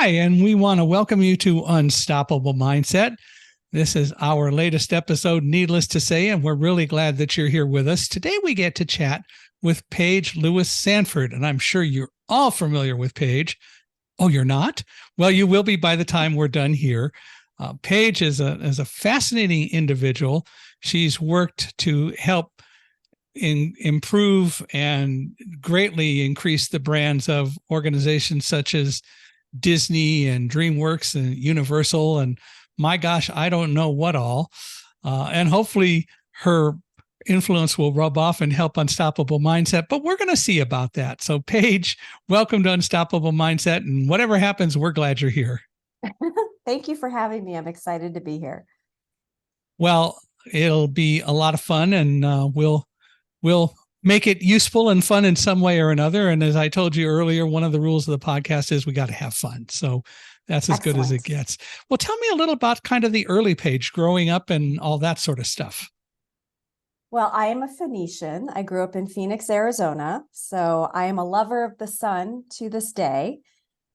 Hi, and we want to welcome you to Unstoppable Mindset. This is our latest episode, needless to say, and we're really glad that you're here with us. Today we get to chat with Paige Lewis Sanford, and I'm sure you're all familiar with Paige. Oh, you're not? Well, you will be by the time we're done here. Paige is a fascinating individual. She's worked to help improve and greatly increase the brands of organizations such as Disney and DreamWorks and Universal and my gosh, I don't know what all. And hopefully her influence will rub off and help Unstoppable Mindset, but we're going to see about that. So Paige, welcome to Unstoppable Mindset, and whatever happens, we're glad you're here. Thank you for having me. I'm excited to be here. Well, it'll be a lot of fun, and we'll make it useful and fun in some way or another. And as I told you earlier, one of the rules of the podcast is we got to have fun. So that's as Excellent. Good as it gets. Well, tell me a little about kind of the early Paige growing up and all that sort of stuff. Well, I am a Phoenician. I grew up in Phoenix, Arizona. So I am a lover of the sun to this day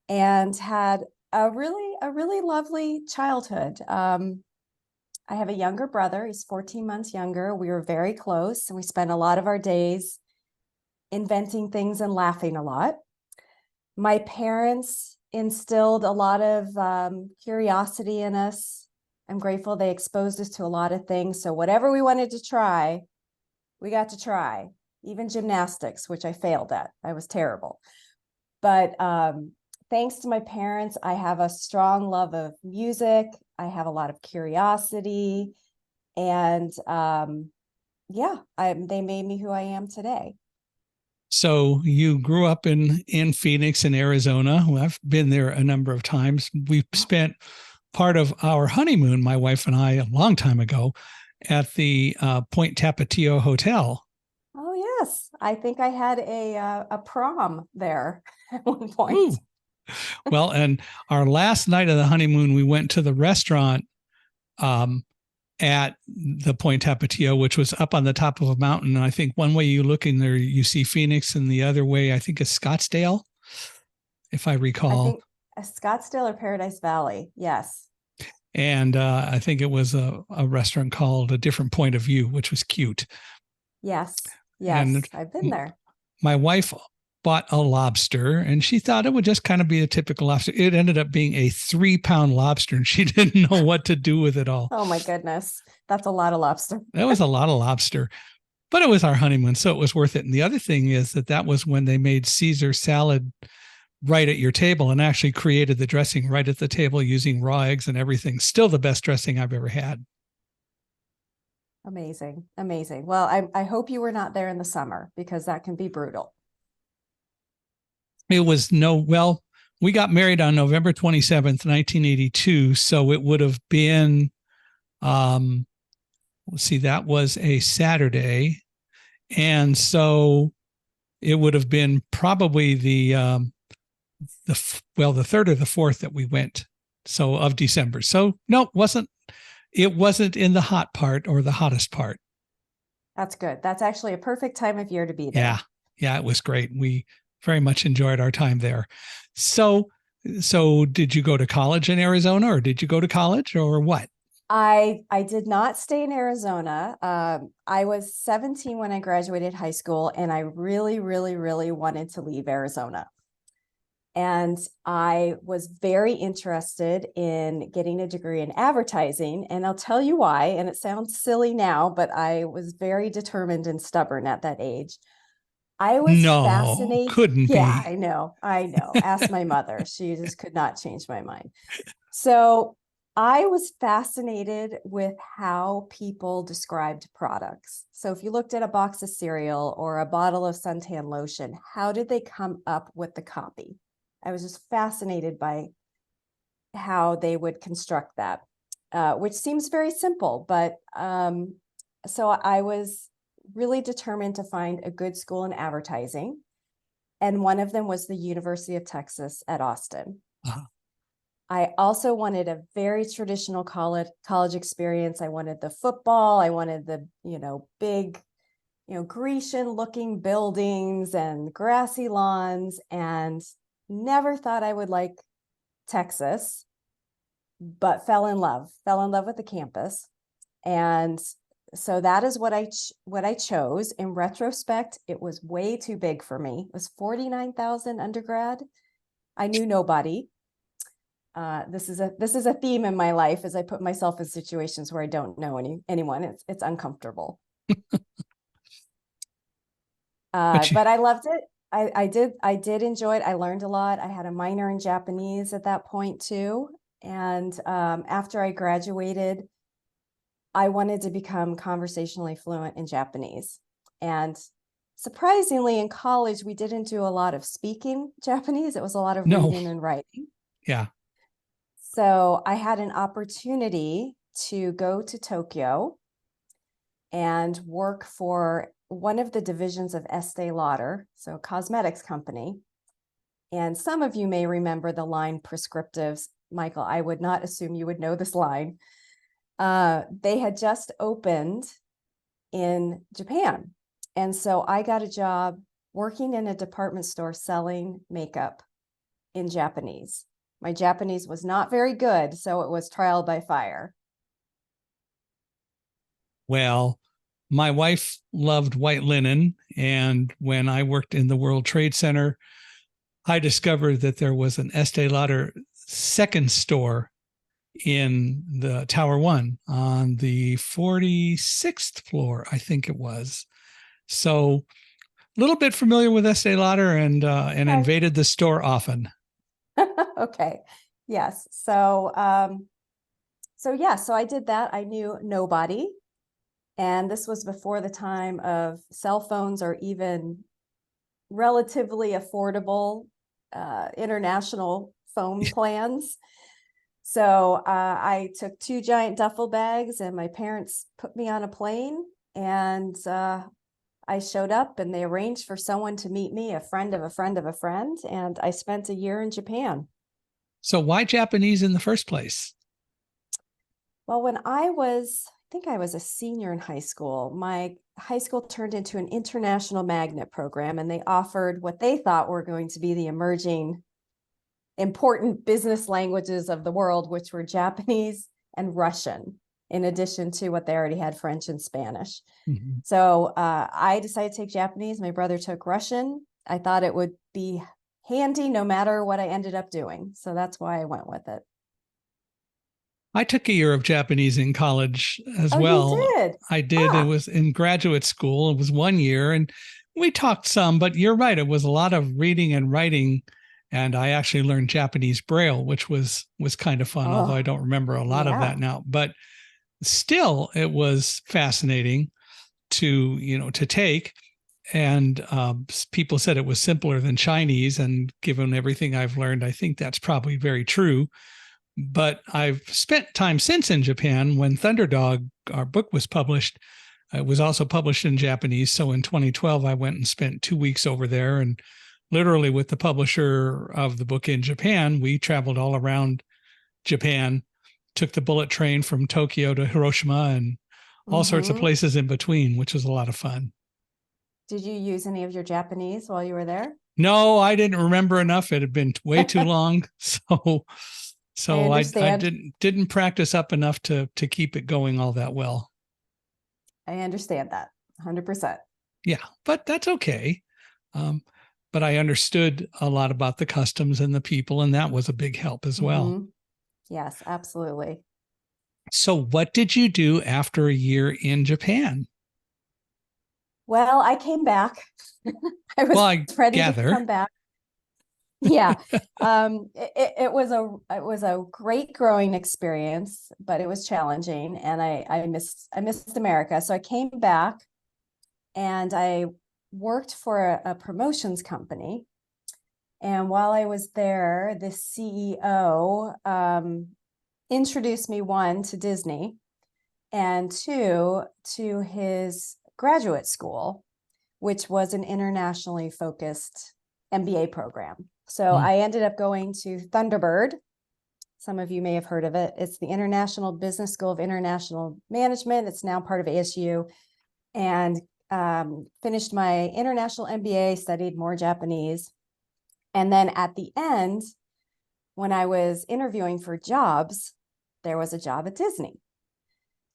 and had a really lovely childhood. I have a younger brother. He's 14 months younger. We were very close, and we spent a lot of our days inventing things and laughing a lot. My parents instilled a lot of curiosity in us. I'm grateful they exposed us to a lot of things. So whatever we wanted to try, we got to try. Even gymnastics, which I failed at. I was terrible. But thanks to my parents, I have a strong love of music. I have a lot of curiosity, and they made me who I am today. So you grew up in Phoenix in Arizona. Well, I've been there a number of times. We spent part of our honeymoon, my wife and I, a long time ago, at the Point Tapatio Hotel. Oh yes, I think I had a prom there at one point. Ooh. Well, and our last night of the honeymoon, we went to the restaurant at the Point Tapatio, which was up on the top of a mountain. And I think one way you look in there, you see Phoenix, and the other way, I think, is Scottsdale, if I recall. I think Scottsdale or Paradise Valley, yes. And I think it was a restaurant called A Different Point of View, which was cute. Yes, and I've been there. My wife bought a lobster, and she thought it would just kind of be a typical lobster. It ended up being a 3-pound lobster, and she didn't know what to do with it all. Oh my goodness. That's a lot of lobster. That was a lot of lobster, but it was our honeymoon, so it was worth it. And the other thing is that was when they made Caesar salad right at your table and actually created the dressing right at the table using raw eggs and everything. Still the best dressing I've ever had. Amazing. Amazing. Well, I hope you were not there in the summer, because that can be brutal. It was we got married on November 27th, 1982. So it would have been, let's see, that was a Saturday. And so it would have been probably the 3rd or the 4th that we went. So of December. So no, it wasn't in the hot part or the hottest part. That's good. That's actually a perfect time of year to be there. Yeah, it was great. We very much enjoyed our time there. So did you go to college in Arizona, or did you go to college, or what? I did not stay in Arizona. I was 17 when I graduated high school, and I really, really, really wanted to leave Arizona. And I was very interested in getting a degree in advertising. And I'll tell you why. And it sounds silly now, but I was very determined and stubborn at that age. I was fascinated. Couldn't be. Yeah, I know. Ask my mother. She just could not change my mind. So I was fascinated with how people described products. So if you looked at a box of cereal or a bottle of suntan lotion, how did they come up with the copy? I was just fascinated by how they would construct that, which seems very simple. But so I was really determined to find a good school in advertising. And one of them was the University of Texas at Austin. Uh-huh. I also wanted a very traditional college experience. I wanted the football. I wanted the, big, Grecian looking buildings and grassy lawns, and never thought I would like Texas, but fell in love with the campus. And so that is what I chose. In retrospect, it was way too big for me. It was 49,000 undergrad. I knew nobody. This is a theme in my life as I put myself in situations where I don't know anyone. It's uncomfortable. But I loved it. I did enjoy it. I learned a lot. I had a minor in Japanese at that point too. And after I graduated, I wanted to become conversationally fluent in Japanese. And surprisingly, in college, we didn't do a lot of speaking Japanese. It was a lot of reading and writing. Yeah. So I had an opportunity to go to Tokyo and work for one of the divisions of Estee Lauder, so a cosmetics company. And some of you may remember the line Prescriptives. Michael, I would not assume you would know this line. They had just opened in Japan. And so I got a job working in a department store selling makeup in Japanese. My Japanese was not very good, so it was trial by fire. Well, my wife loved white linen. And when I worked in the World Trade Center, I discovered that there was an Estee Lauder second store in the Tower One on the 46th floor, I think it was. So a little bit familiar with Estee Lauder and invaded the store often. Okay. Yes. So I did that. I knew nobody. And this was before the time of cell phones or even relatively affordable international phone plans. So I took 2 giant duffel bags and my parents put me on a plane, and I showed up and they arranged for someone to meet me, a friend of a friend of a friend. And I spent a year in Japan. So why Japanese in the first place? Well, when I think I was a senior in high school, my high school turned into an international magnet program, and they offered what they thought were going to be the emerging important business languages of the world, which were Japanese and Russian, in addition to what they already had, French and Spanish. Mm-hmm. So I decided to take Japanese. My brother took Russian. I thought it would be handy no matter what I ended up doing. So that's why I went with it. I took a year of Japanese in college as well. You did? I did. It was in graduate school. It was 1 year and we talked some, but you're right. It was a lot of reading and writing. And I actually learned Japanese Braille, which was kind of fun, although I don't remember a lot of that now. But still, it was fascinating to take. And people said it was simpler than Chinese. And given everything I've learned, I think that's probably very true. But I've spent time since in Japan. When Thunderdog, our book, was published, it was also published in Japanese. So in 2012, I went and spent 2 weeks over there, and literally with the publisher of the book in Japan, we traveled all around Japan, took the bullet train from Tokyo to Hiroshima and all sorts of places in between, which was a lot of fun. Did you use any of your Japanese while you were there? No, I didn't remember enough. It had been way too long. So I didn't practice up enough to keep it going all that well. I understand that 100%. Yeah, but that's okay. But I understood a lot about the customs and the people, and that was a big help as well. Yes, absolutely. So what did you do after a year in Japan? Well, I came back. I was ready to come back. Yeah. It was a great growing experience, but it was challenging, and I missed America. So I came back and I worked for a promotions company. And while I was there, the CEO introduced me, 1, to Disney, and 2, to his graduate school, which was an internationally focused MBA program. So I ended up going to Thunderbird. Some of you may have heard of it. It's the International Business School of International Management. It's now part of ASU, and finished my international MBA, studied more Japanese. And then at the end, when I was interviewing for jobs, there was a job at Disney.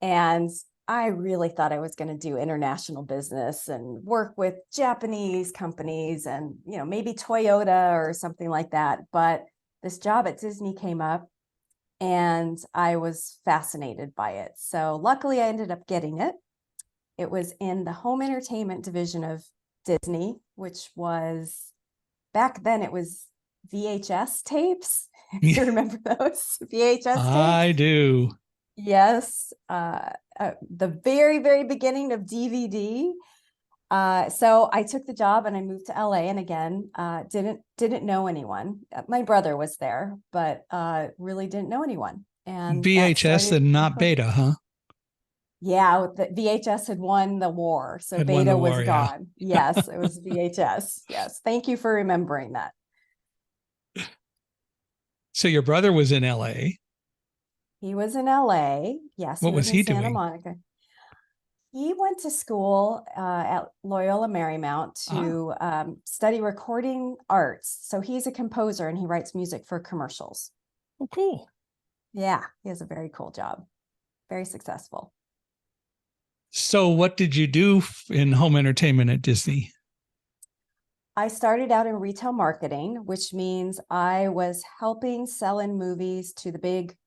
And I really thought I was going to do international business and work with Japanese companies and, maybe Toyota or something like that. But this job at Disney came up and I was fascinated by it. So luckily I ended up getting it. It was in the home entertainment division of Disney, which was, back then it was VHS tapes. If you remember those VHS tapes? I do. Yes. The very, very beginning of DVD. So I took the job and I moved to LA, and again, didn't know anyone. My brother was there, but really didn't know anyone. And that VHS started, and not beta, huh? yeah, the VHS had won the war, so Had won the beta was war, yeah. gone. Yes, it was VHS. Yes, thank you for remembering that. So your brother was in LA. He was in LA. Yes, he What was was in he Santa doing? Monica. He went to school at Loyola Marymount Ah, to study recording arts. So he's a composer and he writes music for commercials. oh, cool. Yeah, he has a very cool job, very successful. So what did you do in home entertainment at Disney? I started out in retail marketing, which means I was helping sell in movies to the big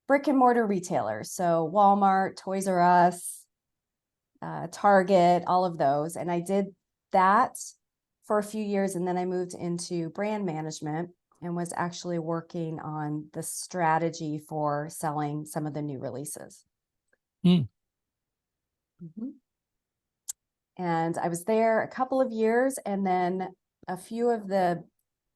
brick and mortar retailers. So Walmart, Toys R Us, Target, all of those. And I did that for a few years. And then I moved into brand management and was actually working on the strategy for selling some of the new releases. Hmm. Mhm. And I was there a couple of years, and then a few of the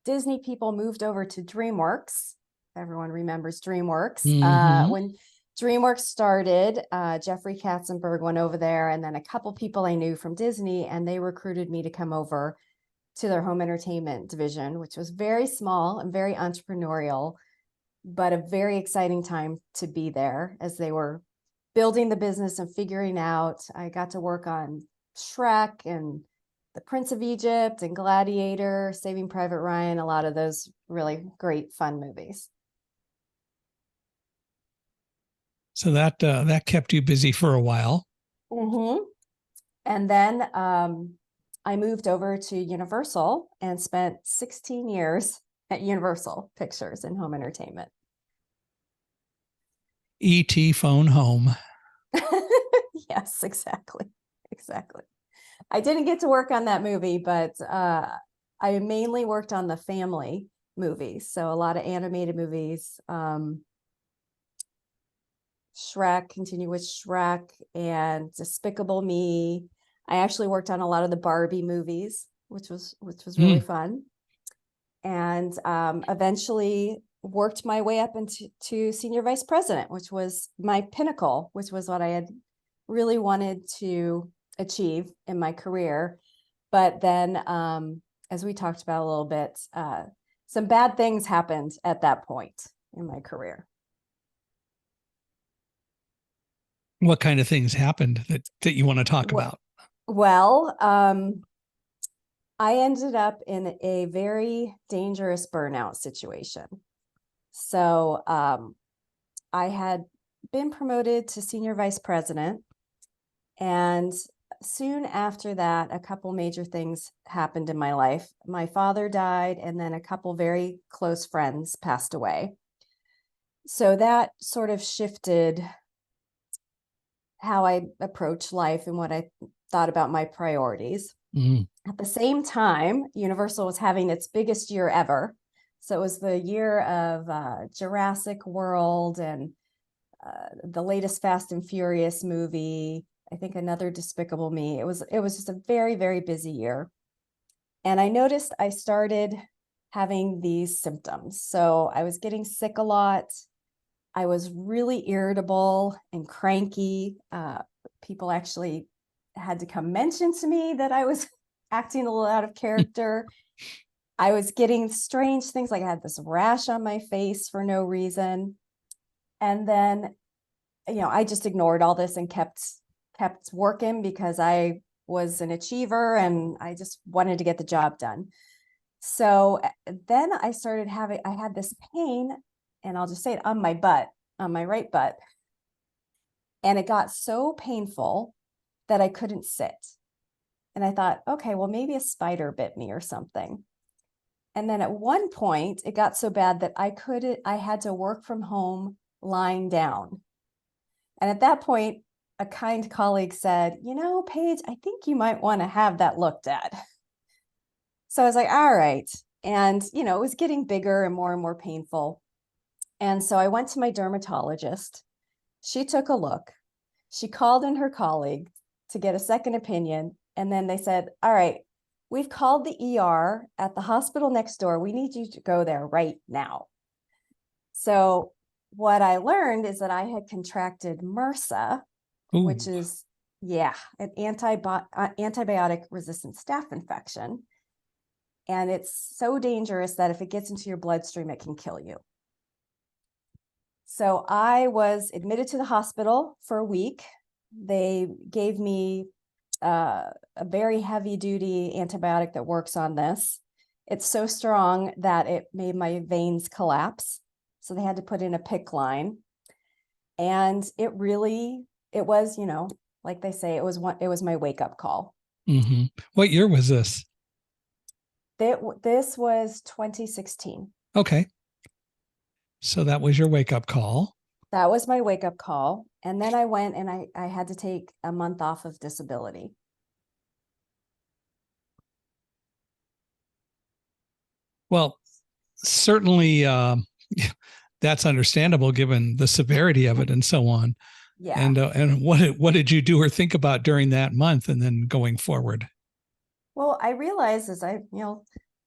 Disney people moved over to DreamWorks. Everyone remembers DreamWorks. Mm-hmm. When DreamWorks started, Jeffrey Katzenberg went over there, and then a couple people I knew from Disney, and they recruited me to come over to their home entertainment division, which was very small and very entrepreneurial, but a very exciting time to be there as they were building the business and figuring out. I got to work on Shrek and The Prince of Egypt and Gladiator, Saving Private Ryan, a lot of those really great fun movies. So that kept you busy for a while. Mm-hmm. And then I moved over to Universal and spent 16 years at Universal Pictures in home entertainment. E.T. phone home. Yes, exactly. Exactly. I didn't get to work on that movie, but I mainly worked on the family movies. So a lot of animated movies, Shrek, continue with Shrek and Despicable Me. I actually worked on a lot of the Barbie movies, which was really fun. And eventually worked my way up into senior vice president, which was my pinnacle, which was what I had really wanted to achieve in my career. But then, as we talked about a little bit, some bad things happened at that point in my career. What kind of things happened that you want to talk about? Well, I ended up in a very dangerous burnout situation. So I had been promoted to senior vice president, and soon after that, a couple major things happened in my life. My father died, and then a couple very close friends passed away. So that sort of shifted how I approach life and what I thought about my priorities. Mm. At the same time, Universal was having its biggest year ever. So it was the year of Jurassic World and the latest Fast and Furious movie. I think another Despicable Me. It was just a very, very busy year. And I noticed I started having these symptoms. So I was getting sick a lot. I was really irritable and cranky. People actually had to come mention to me that I was acting a little out of character. I was getting strange things, like I had this rash on my face for no reason. And then, I just ignored all this and kept working because I was an achiever and I just wanted to get the job done. So then I had this pain, and I'll just say it on my butt, on my right butt. And it got so painful that I couldn't sit. And I thought, okay, well, maybe a spider bit me or something. And then at one point, it got so bad that I had to work from home lying down. And at that point, a kind colleague said, Paige, I think you might want to have that looked at. So I was like, all right. And, it was getting bigger and more painful. And so I went to my dermatologist. She took a look. She called in her colleague to get a second opinion. And then they said, all right, we've called the ER at the hospital next door. We need you to go there right now. So what I learned is that I had contracted MRSA, Ooh. which is, an antibiotic resistant staph infection. And it's so dangerous that if it gets into your bloodstream, it can kill you. So I was admitted to the hospital for a week. They gave me a very heavy duty antibiotic that works on this. It's so strong that it made my veins collapse. So they had to put in a PICC line. And it was, like they say, it was my wake up call. Mm-hmm. What year was this? This was 2016. Okay. So that was your wake up call. That was my wake up call. And then I went and I had to take a month off of disability. Well, certainly that's understandable given the severity of it and so on. Yeah. And what did you do or think about during that month and then going forward? Well, I realized as I,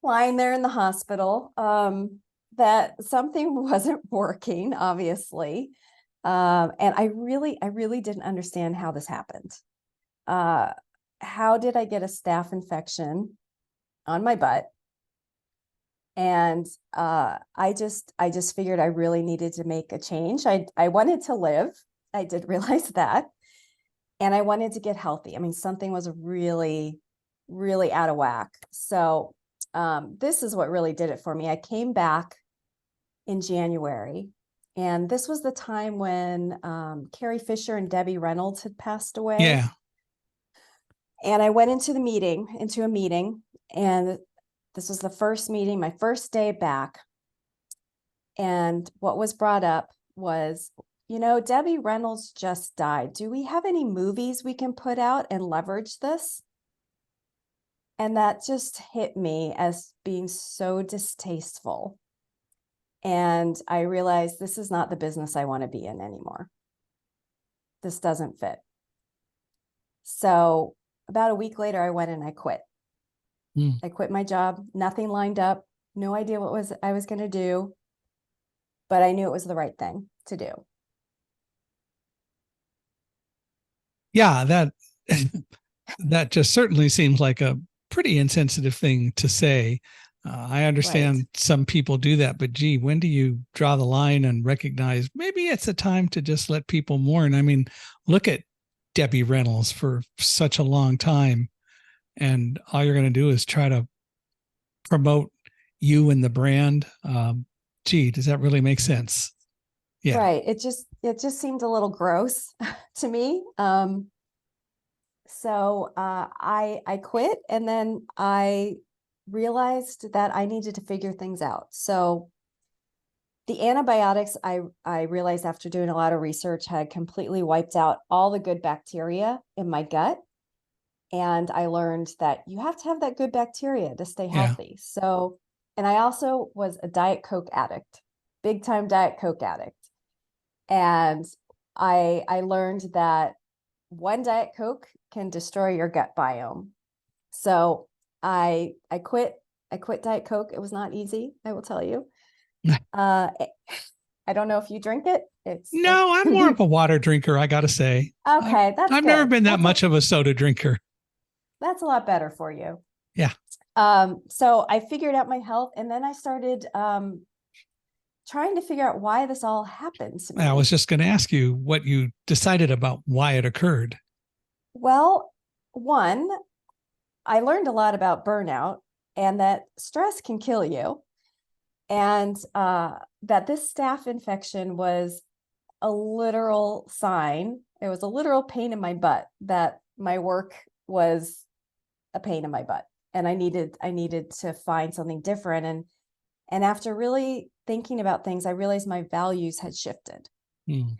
lying there in the hospital, that something wasn't working, obviously. And I really didn't understand how this happened. How did I get a staph infection on my butt? And I just figured I really needed to make a change. I wanted to live. I did realize that. And I wanted to get healthy. I mean, something was really out of whack. So this is what really did it for me. I came back in January, and this was the time when Carrie Fisher and Debbie Reynolds had passed away. Yeah. And I went into a meeting, and this was the first meeting, my first day back. And what was brought up was, Debbie Reynolds just died. Do we have any movies we can put out and leverage this? And that just hit me as being so distasteful. And I realized this is not the business I want to be in anymore. This doesn't fit. So about a week later, I went and I quit. I quit my job, nothing lined up, no idea what I was going to do, but I knew it was the right thing to do. Yeah, that just certainly seems like a pretty insensitive thing to say. I understand some people do that, but gee, when do you draw the line and recognize maybe it's a time to just let people mourn? I mean, look at Debbie Reynolds for such a long time, and all you're going to do is try to promote you and the brand. Gee, does that really make sense? Yeah. Right. It just seemed a little gross to me. So I quit, and then I realized that I needed to figure things out. So the antibiotics, I realized after doing a lot of research, had completely wiped out all the good bacteria in my gut. And I learned that you have to have that good bacteria to stay healthy. Yeah. So, and I also was a Diet Coke addict, big time Diet Coke addict. And I learned that one Diet Coke can destroy your gut biome. So I quit Diet Coke. It was not easy, I will tell you. I don't know if you drink it. No, I'm more of a water drinker, I gotta say. Okay, I've never been that much of a soda drinker. That's a lot better for you. Yeah. So I figured out my health, and then I started trying to figure out why this all happened to me. I was just going to ask you what you decided about why it occurred. Well, one, I learned a lot about burnout, and that stress can kill you. And that this staph infection was a literal sign. It was a literal pain in my butt that my work was a pain in my butt. And I needed to find something different. And after really thinking about things, I realized my values had shifted. Mm.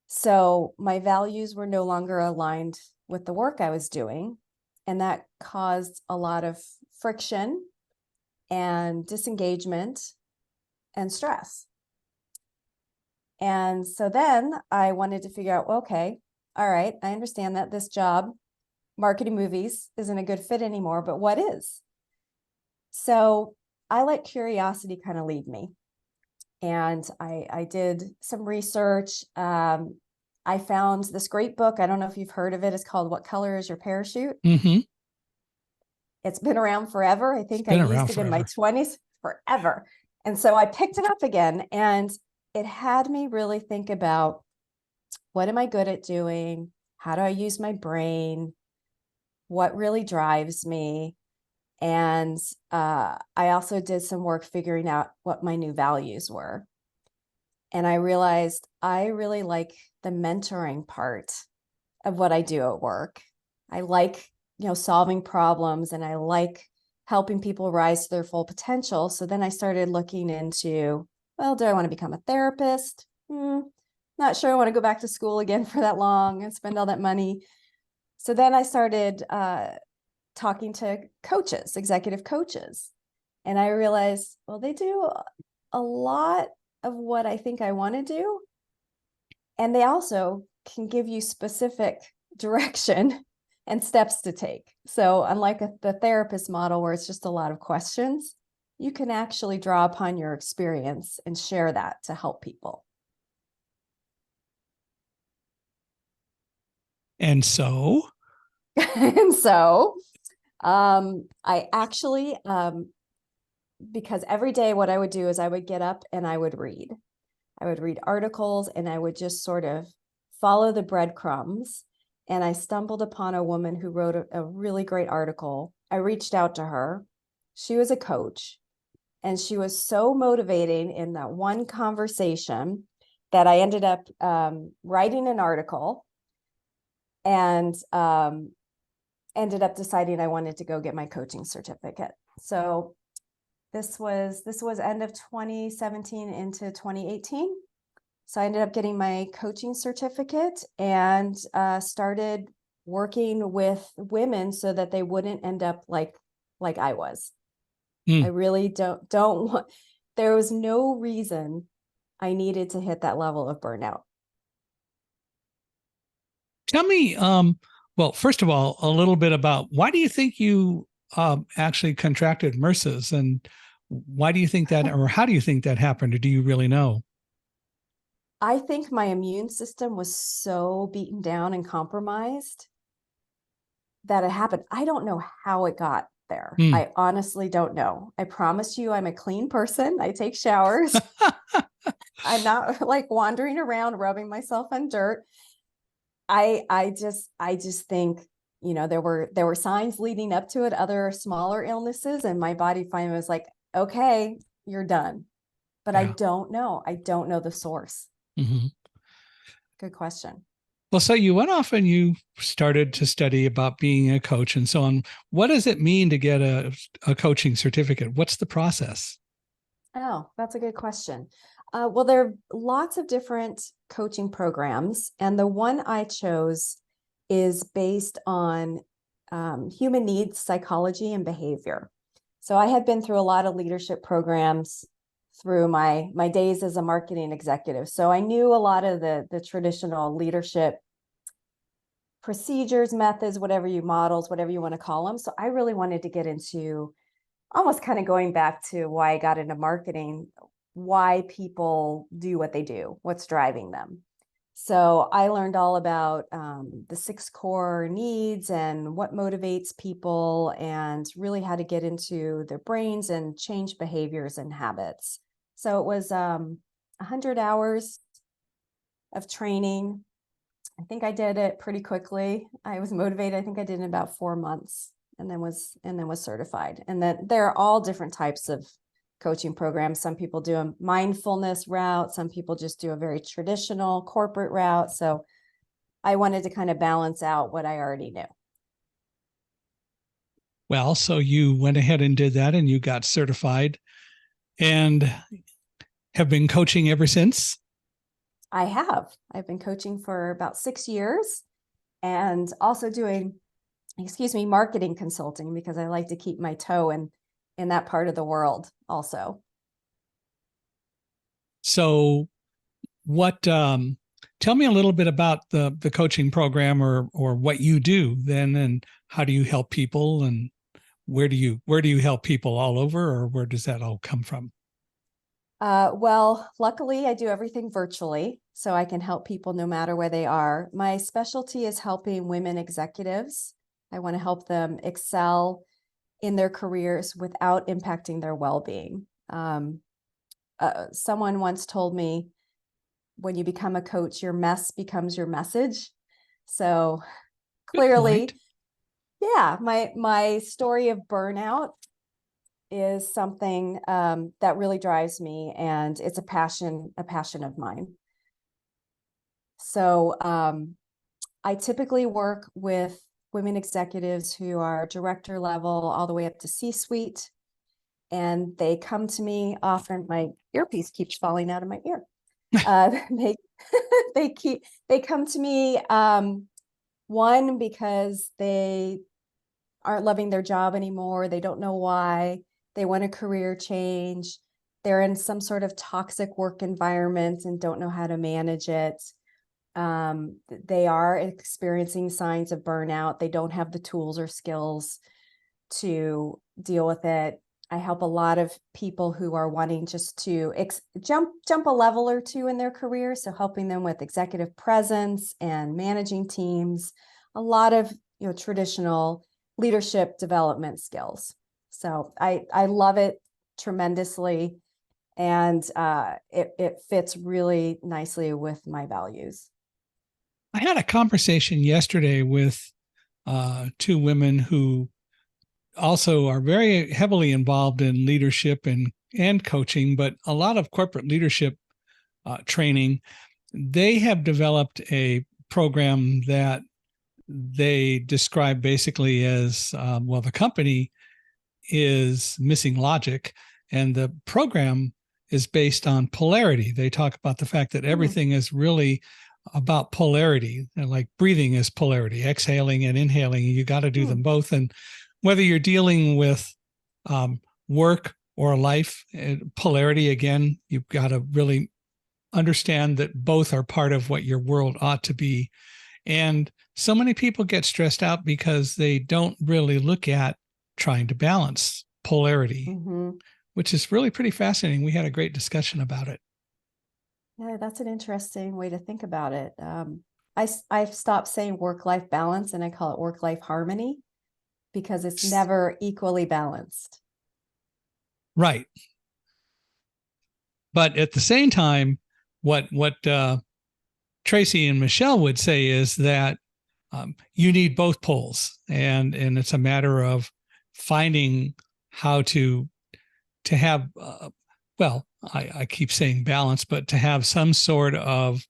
So my values were no longer aligned with the work I was doing. And that caused a lot of friction and disengagement and stress. And so then I wanted to figure out, okay, all right, I understand that this job, marketing movies, isn't a good fit anymore, but what is? So I let curiosity kind of lead me. And I did some research. I found this great book. I don't know if you've heard of it. It's called What Color is Your Parachute? Mm-hmm. It's been around forever. I think I been used around it in my forever. 20s, forever. And so I picked it up again, and it had me really think about, what am I good at doing? How do I use my brain? What really drives me? And I also did some work figuring out what my new values were. And I realized I really like the mentoring part of what I do at work. I like, solving problems, and I like helping people rise to their full potential. So then I started looking into, well, do I want to become a therapist? Not sure I want to go back to school again for that long and spend all that money. So then I started talking to coaches, executive coaches. And I realized, well, they do a lot of what I think I want to do. And they also can give you specific direction and steps to take. So unlike the therapist model where it's just a lot of questions, you can actually draw upon your experience and share that to help people. And so, And so I actually, because every day what I would do is I would get up and I would read. I would read articles, and I would just sort of follow the breadcrumbs. And I stumbled upon a woman who wrote a really great article. I reached out to her. She was a coach, and she was so motivating in that one conversation that I ended up writing an article, and ended up deciding I wanted to go get my coaching certificate. So this was end of 2017 into 2018. So I ended up getting my coaching certificate and started working with women so that they wouldn't end up like I was. I really don't want, there was no reason I needed to hit that level of burnout. tell me, well, first of all, a little bit about why do you think you actually contracted MRSAs, and why do you think that, or how do you think that happened, or do you really know? I think my immune system was so beaten down and compromised that it happened. I don't know how it got there. I honestly don't know. I promise you, I'm a clean person. I take showers. I'm not like wandering around rubbing myself in dirt. I just think, there were signs leading up to it, other smaller illnesses, and my body finally was like, okay, you're done. But I Yeah. don't know. I don't know the source. Mm-hmm. Good question. Well, so you went off and you started to study about being a coach and so on. What does it mean to get a coaching certificate? What's the process? Oh, that's a good question. Well, there are lots of different coaching programs, and the one I chose is based on human needs, psychology, and behavior. So I had been through a lot of leadership programs through my days as a marketing executive. So I knew a lot of the traditional leadership procedures, methods, whatever you want to call them. So I really wanted to get into almost kind of going back to why I got into marketing, why people do what they do, what's driving them. So I learned all about the 6 core needs and what motivates people, and really how to get into their brains and change behaviors and habits. So it was 100 hours of training. I think I did it pretty quickly. I was motivated. I think I did it in about 4 months. and then was certified. And then there are all different types of coaching programs. Some people do a mindfulness route. Some people just do a very traditional corporate route. So I wanted to kind of balance out what I already knew. Well, so you went ahead and did that and you got certified and have been coaching ever since? I have. I've been coaching for about 6 years and also doing, marketing consulting, because I like to keep my toe in that part of the world also. So what, tell me a little bit about the coaching program or what you do then, and how do you help people, and where do you help people all over, or where does that all come from? Well, luckily I do everything virtually, so I can help people no matter where they are. My specialty is helping women executives. I want to help them excel in their careers without impacting their well-being. Someone once told me, when you become a coach, your mess becomes your message. So clearly, yeah, my story of burnout is something that really drives me, and it's a passion of mine. So I typically work with women executives who are director level all the way up to C-suite, and they come to me often. My earpiece keeps falling out of my ear. They come to me one, because they aren't loving their job anymore. They don't know why. They want a career change. They're in some sort of toxic work environment and don't know how to manage it. They are experiencing signs of burnout. They don't have the tools or skills to deal with it. I help a lot of people who are wanting just to jump a level or two in their career. So helping them with executive presence and managing teams, a lot of traditional leadership development skills. So I love it tremendously, and it fits really nicely with my values. I had a conversation yesterday with two women who also are very heavily involved in leadership and coaching, but a lot of corporate leadership training. They have developed a program that they describe basically as, the company is Missing Logic, and the program is based on polarity. They talk about the fact that everything is really about polarity, and like breathing is polarity, exhaling and inhaling. You got to do them both. And whether you're dealing with work or life, polarity, again, you've got to really understand that both are part of what your world ought to be. And so many people get stressed out because they don't really look at trying to balance polarity, which is really pretty fascinating. We had a great discussion about it. Yeah, that's an interesting way to think about it. I've stopped saying work-life balance and I call it work-life harmony, because it's never equally balanced. Right. But at the same time, what Tracy and Michelle would say is that you need both poles, and it's a matter of finding how to have I keep saying balance, but to have some sort of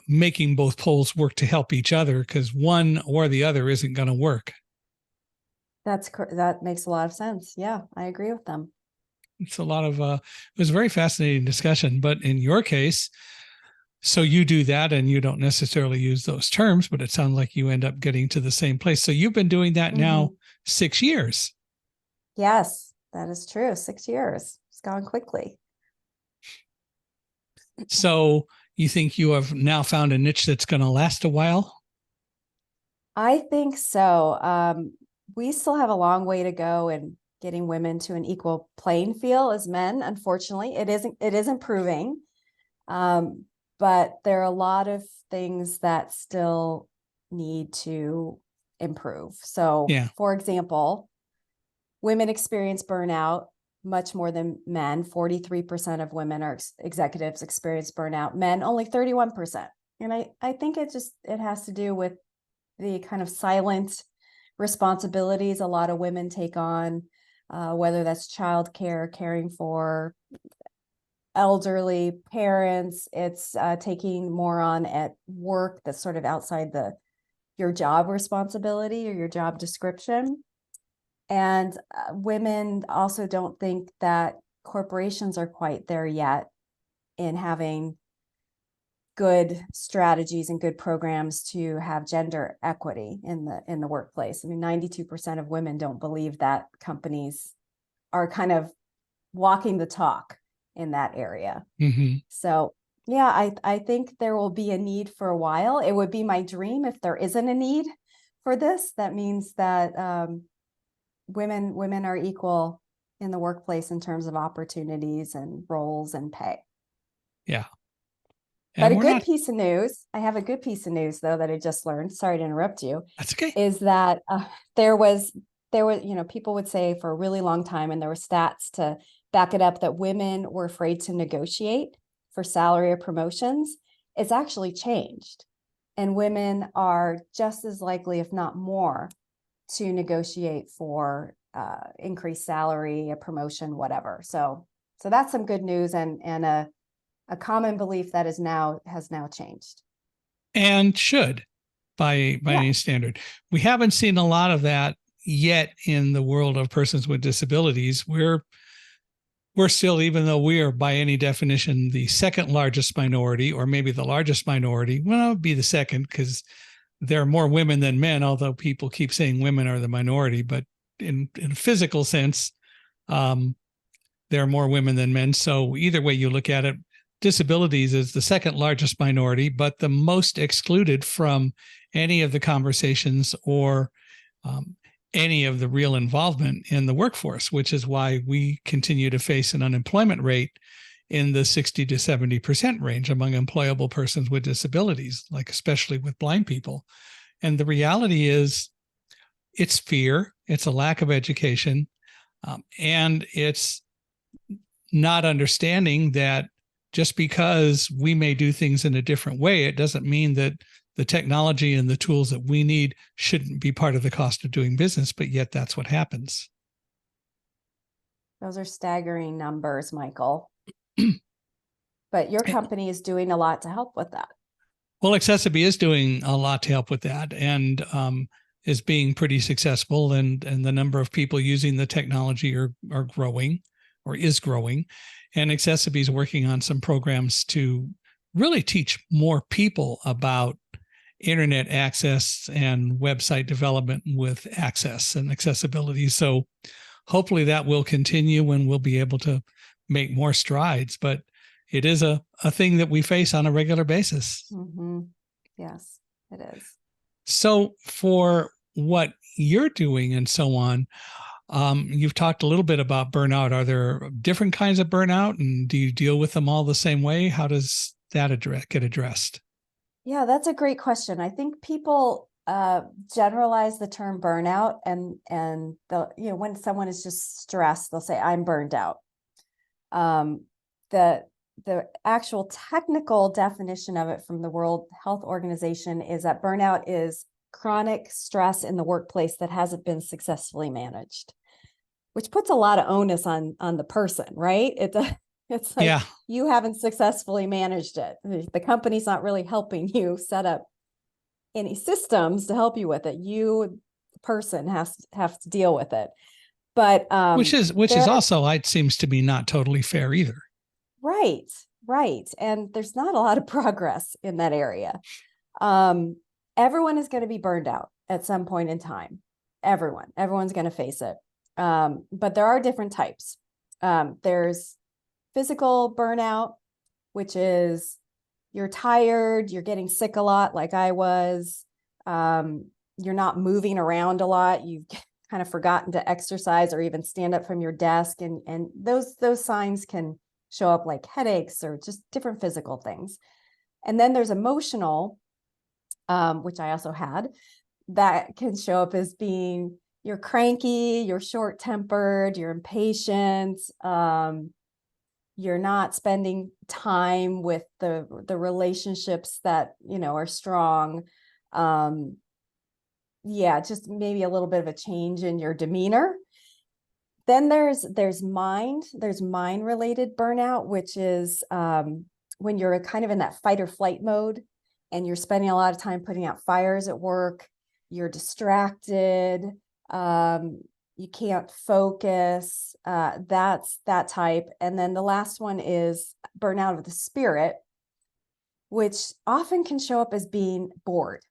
making both poles work to help each other, because one or the other isn't going to work. That makes a lot of sense. Yeah, I agree with them. It's a lot of it was a very fascinating discussion. But in your case, so you do that, and you don't necessarily use those terms, but it sounds like you end up getting to the same place. So you've been doing that now 6 years. Yes, that is true. 6 years. It's gone quickly. So you think you have now found a niche that's going to last a while? I think so. We still have a long way to go in getting women to an equal playing field as men. Unfortunately, it is improving. But there are a lot of things that still need to improve. So, for example, women experience burnout much more than men. 43% of women executives experience burnout. Men, only 31%. And I think it has to do with the kind of silent responsibilities a lot of women take on, whether that's childcare, caring for elderly parents. It's taking more on at work that's sort of outside your job responsibility or your job description. And women also don't think that corporations are quite there yet in having good strategies and good programs to have gender equity in the workplace. I mean, 92% of women don't believe that companies are kind of walking the talk in that area. Mm-hmm. So yeah, I think there will be a need for a while. It would be my dream if there isn't a need for this. That means that women are equal in the workplace in terms of opportunities and roles and pay. Yeah. But And a we're good not, piece of news, I have a good piece of news though that I just learned. Sorry to interrupt you. that's okay. Is that there was, people would say for a really long time, and there were stats to back it up, that women were afraid to negotiate for salary or promotions. It's actually changed. And women are just as likely, if not more, to negotiate for increased salary, a promotion, whatever. So that's some good news, and a common belief that has now changed. And should, by any standard. We haven't seen a lot of that yet in the world of persons with disabilities. We're still, even though we are by any definition the second largest minority, or maybe the largest minority, well, it would be the second because there are more women than men, although people keep saying women are the minority. But in a physical sense, there are more women than men. So either way you look at it, disabilities is the second largest minority, but the most excluded from any of the conversations or any of the real involvement in the workforce, which is why we continue to face an unemployment rate in the 60 to 70% range among employable persons with disabilities, like especially with blind people. And the reality is it's fear, it's a lack of education, and it's not understanding that just because we may do things in a different way, it doesn't mean that the technology and the tools that we need shouldn't be part of the cost of doing business, but yet that's what happens. Those are staggering numbers, Michael. But your company is doing a lot to help with that. Well, Accessibility is doing a lot to help with that, and is being pretty successful. And the number of people using the technology are growing, or is growing. And Accessibility is working on some programs to really teach more people about internet access and website development with access and accessibility. So hopefully that will continue and we'll be able to make more strides. But it is a thing that we face on a regular basis. Mm-hmm. Yes, it is. So for what you're doing and so on, you've talked a little bit about burnout. Are there different kinds of burnout, and do you deal with them all the same way? How does that get addressed? Yeah, that's a great question. I think people generalize the term burnout, and they'll, when someone is just stressed, they'll say, "I'm burned out." The actual technical definition of it from the World Health Organization is that burnout is chronic stress in the workplace that hasn't been successfully managed, which puts a lot of onus on the person, right? It's like, you haven't successfully managed it. The company's not really helping you set up any systems to help you with it. You, the person, have to deal with it. But which is also, it seems to be not totally fair either. Right. And there's not a lot of progress in that area. Everyone is going to be burned out at some point in time. Everyone's going to face it. But there are different types. There's physical burnout, which is you're tired, you're getting sick a lot, like I was. You're not moving around a lot. You've kind of forgotten to exercise or even stand up from your desk. And those signs can show up like headaches or just different physical things. And then there's emotional, which I also had, that can show up as being you're cranky, you're short-tempered, you're impatient, you're not spending time with the relationships that are strong. yeah, just maybe a little bit of a change in your demeanor. Then there's mind related burnout, which is when you're kind of in that fight or flight mode and you're spending a lot of time putting out fires at work, you're distracted, you can't focus, that's that type. And then the last one is burnout of the spirit, which often can show up as being bored.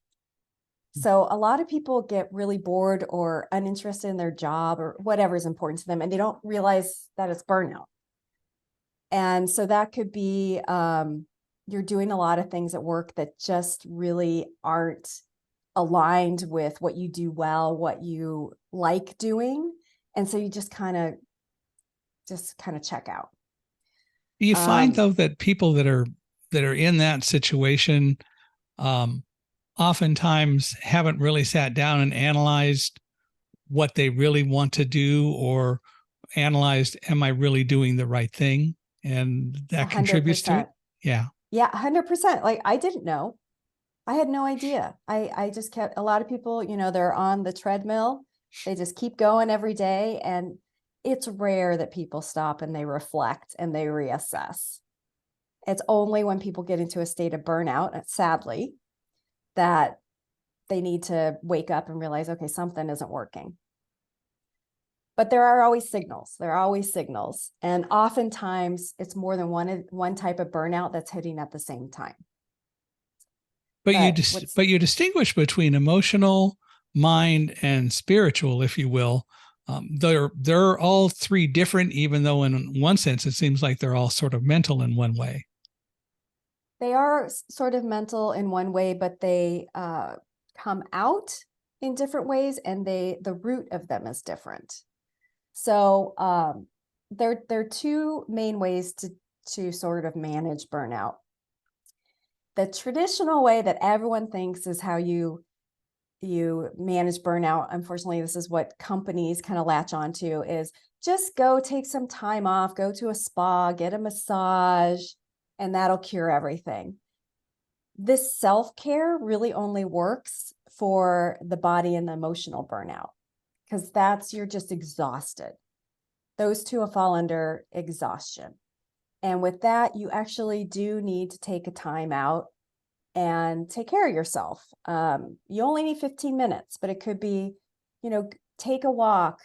So a lot of people get really bored or uninterested in their job or whatever is important to them, and they don't realize that it's burnout. And so that could be you're doing a lot of things at work that just really aren't aligned with what you do well, what you like doing. And so you just kind of check out. Do you find though that people that are in that situation oftentimes haven't really sat down and analyzed what they really want to do, or analyzed, am I really doing the right thing? And that 100%. contributes to it. Yeah. Yeah, 100%. Like, I didn't know. I had no idea. I just kept, a lot of people, they're on the treadmill. They just keep going every day. And it's rare that people stop and they reflect and they reassess. It's only when people get into a state of burnout, sadly, that they need to wake up and realize, okay, something isn't working. But there are always signals. And oftentimes it's more than one type of burnout that's hitting at the same time. But you distinguish between emotional, mind, and spiritual, if you will. They're all three different, even though in one sense it seems like they're all sort of mental in one way. They are sort of mental in one way, but they come out in different ways, and the root of them is different. So there are two main ways to sort of manage burnout. The traditional way that everyone thinks is how you manage burnout, unfortunately, this is what companies kind of latch onto, is just go take some time off, go to a spa, get a massage, and that'll cure everything. This self-care really only works for the body and the emotional burnout, because you're just exhausted. Those two will fall under exhaustion. And with that, you actually do need to take a time out and take care of yourself. You only need 15 minutes, but it could be, take a walk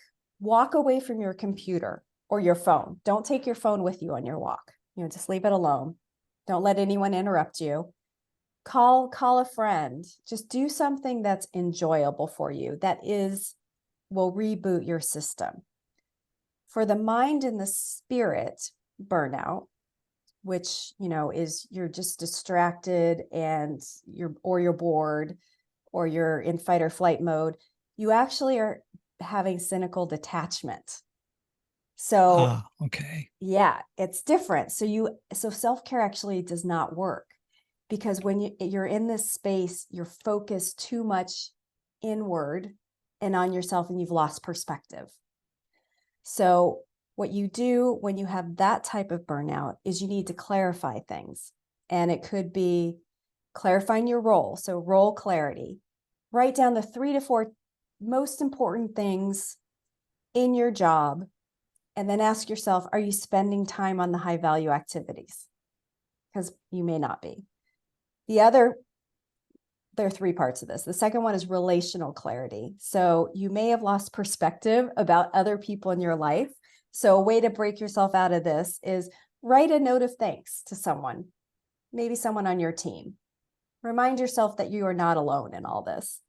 away from your computer or your phone. Don't take your phone with you on your walk. Just leave it alone. Don't let anyone interrupt you. Call a friend. Just do something that's enjoyable for you, will reboot your system. For the mind and the spirit burnout, which, is you're just distracted and you're bored or you're in fight or flight mode, you actually are having cynical detachment. So, okay. Yeah, it's different. So self-care actually does not work, because when you're in this space, you're focused too much inward and on yourself, and you've lost perspective. So what you do when you have that type of burnout is you need to clarify things. And it could be clarifying your role. So role clarity. Write down the 3 to 4 most important things in your job, and then ask yourself, are you spending time on the high value activities? Because you may not be. There are 3 parts of this. The second one is relational clarity. So you may have lost perspective about other people in your life. So a way to break yourself out of this is write a note of thanks to someone, maybe someone on your team. Remind yourself that you are not alone in all this.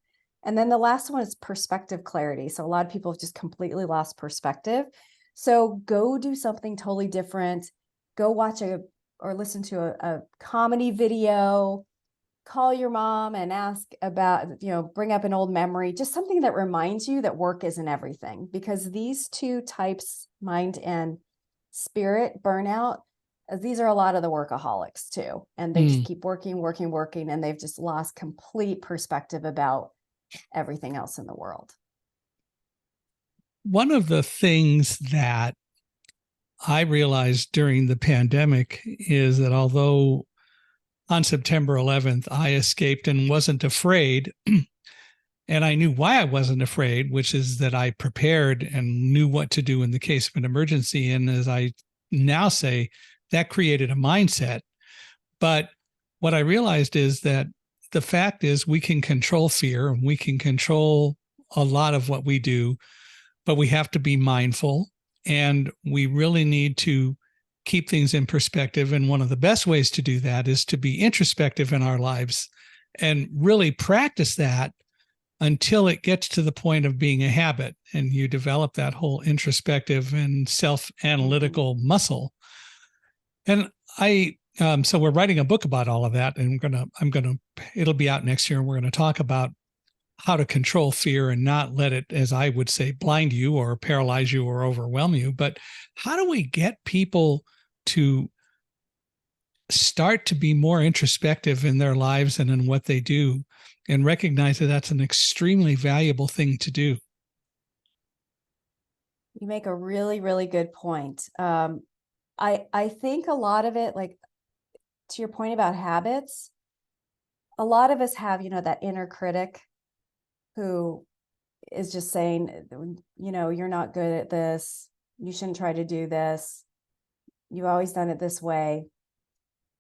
And then the last one is perspective clarity. So a lot of people have just completely lost perspective. So go do something totally different. Go watch or listen to a comedy video. Call your mom and ask about, bring up an old memory, just something that reminds you that work isn't everything, because these two types, mind and spirit burnout, these are a lot of the workaholics too. And they just keep working, and they've just lost complete perspective about everything else in the world. One of the things that I realized during the pandemic is that although on September 11th, I escaped and wasn't afraid, And I knew why I wasn't afraid, which is that I prepared and knew what to do in the case of an emergency. And as I now say, that created a mindset. But what I realized is that the fact is we can control fear and we can control a lot of what we do, but we have to be mindful and we really need to keep things in perspective. And one of the best ways to do that is to be introspective in our lives and really practice that until it gets to the point of being a habit and you develop that whole introspective and self-analytical muscle. And so we're writing a book about all of that, and it'll be out next year, and we're going to talk about how to control fear and not let it, as I would say, blind you or paralyze you or overwhelm you. But how do we get people to start to be more introspective in their lives and in what they do, and recognize that that's an extremely valuable thing to do? You make a really, really good point. I think a lot of it, like to your point about habits, a lot of us have, that inner critic who is just saying, you're not good at this. You shouldn't try to do this. You've always done it this way.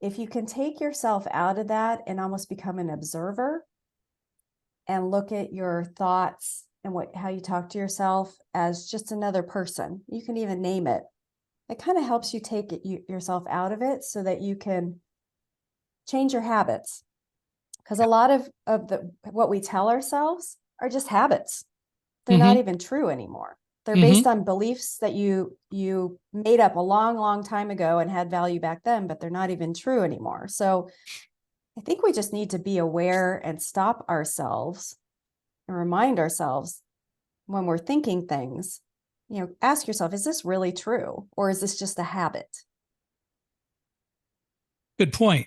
If you can take yourself out of that and almost become an observer and look at your thoughts and how you talk to yourself as just another person, you can even name it. It kind of helps you take yourself out of it so that you can change your habits. Because a lot of what we tell ourselves are just habits. They're not even true anymore. They're based on beliefs that you made up a long, long time ago and had value back then, but they're not even true anymore. So I think we just need to be aware and stop ourselves and remind ourselves when we're thinking things, ask yourself, is this really true? Or is this just a habit? Good point.